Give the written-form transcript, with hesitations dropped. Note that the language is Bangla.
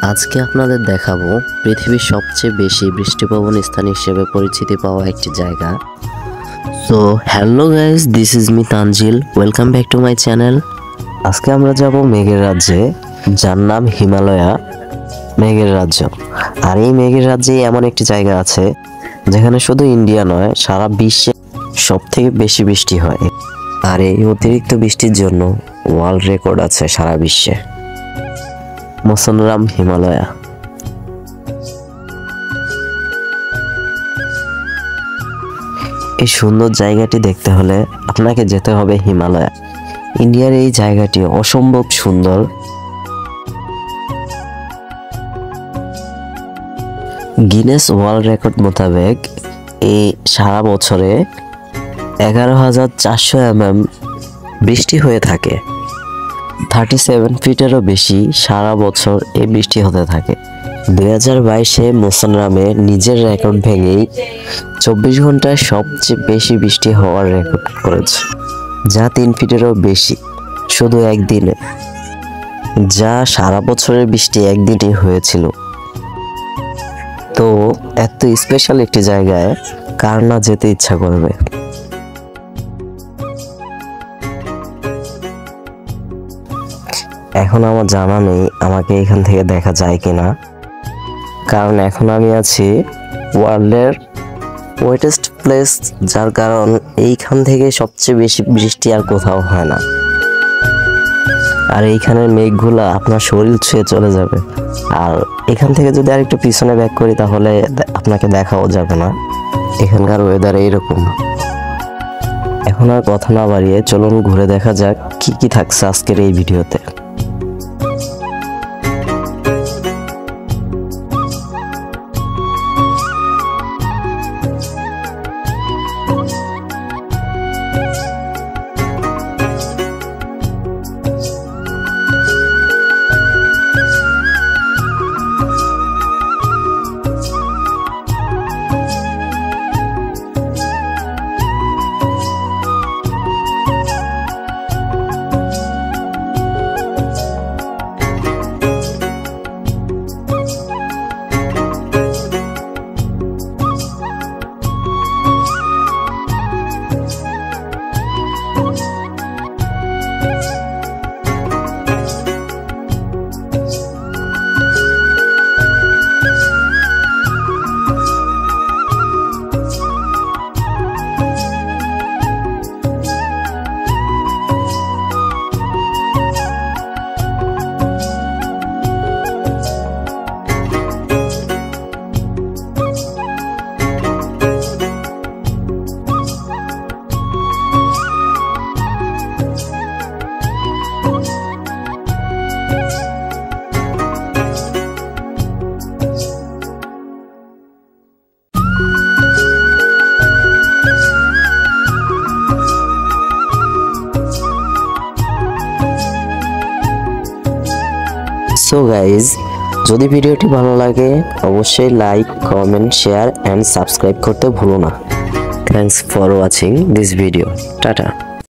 আজকে আপনাদের দেখাবো পৃথিবীর সবচেয়ে বেশি বৃষ্টিপ্রবণ স্থান হিসেবে পরিচিতি পাওয়া একটি জায়গা। So hello guys, this is me Tanzil, welcome back to my channel. আজকে আমরা যাব মেঘের রাজ্যে, যার নাম হিমালয়া মেঘের রাজ্য। আর এই মেঘের রাজ্যে এমন একটি জায়গা আছে যেখানে শুধু ইন্ডিয়া নয়, সারা বিশ্বে সব থেকে বেশি বৃষ্টি হয়। আর এই অতিরিক্ত বৃষ্টির জন্য ওয়ার্ল্ড রেকর্ড আছে সারা বিশ্বে। মৌসুমরাম হিমালয়া। এই সুন্দর জায়গাটি দেখতে হলে আপনাকে যেতে হবে হিমালয়া। ইন্ডিয়ার এই জায়গাটি অসম্ভব সুন্দর। গিনেস ওয়ার্ল্ড রেকর্ড মোতাবেক এই সারা বছরে 11,400 mm বৃষ্টি হয়ে থাকে। 37 ফিটেরও বেশি সারা বছর এই বৃষ্টি হতে থাকে। 2022-এ মৌসুমরামে নিজের রেকর্ড ভেঙেই 24 ঘন্টায় সবচেয়ে বেশি বৃষ্টি হওয়ার রেকর্ড করেছে, যা 3 ফিটেরও বেশি শুধু একদিনে, যা সারা বছরের বৃষ্টি একদিনই হয়েছিল। তো এত স্পেশাল একটি জায়গায় কার না যেতে ইচ্ছা করবে। এখন আমার জানা নেই আমাকে এখান থেকে দেখা যায় কিনা, কারণ এখন আমি আছি ওয়ার্ল্ডের ওয়েটেস্ট প্লেস, যার কারণ এইখান থেকে সবচেয়ে বেশি বৃষ্টি আর কোথাও হয় না। আর এইখানের মেঘগুলা আপনার শরীর ছুঁয়ে চলে যাবে। আর এখান থেকে যদি আরেকটু পিছনে ব্যাক করি তাহলে আপনাকে দেখাও যাবে না। এখানকার ওয়েদার এইরকম। এখন আর কথা না বাড়িয়ে চলুন ঘুরে দেখা যাক কি কি থাকছে আজকের এই ভিডিওতে। সো গাইজ, যদি ভিডিওটি ভালো লাগে অবশ্যই like, comment, share and subscribe করতে ভুলো না। Thanks for watching this video. Tata.